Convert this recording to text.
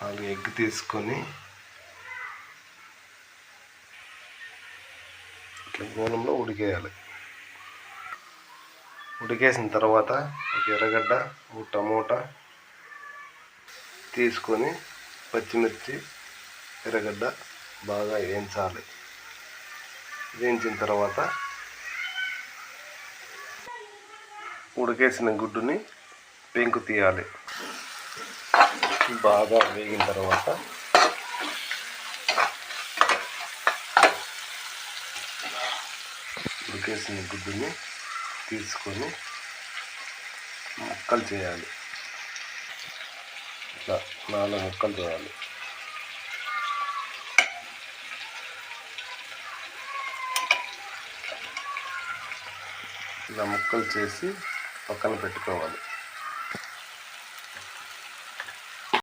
నాలుగు ఎగ్ తీసుకొని ఇట్లా గోళంలో ఉడికేయాలి. ఉడికేసిన తర్వాత ఒక ఎర్రగడ్డ, ఒక టమోటా తీసుకొని పచ్చిమిర్చి, ఎర్రగడ్డ బాగా వేయించాలి. వేయించిన తర్వాత ఉడికేసిన గుడ్డుని పెంకు తీయాలి. బాగా వేగిన తర్వాత ఉడికేసిన గుడ్డుని తీసుకొని ముక్కలు చేయాలి. ఇట్లా 4 ముక్కలు చేయాలి. ఇలా ముక్కలు చేసి పక్కన పెట్టుకోవాలి.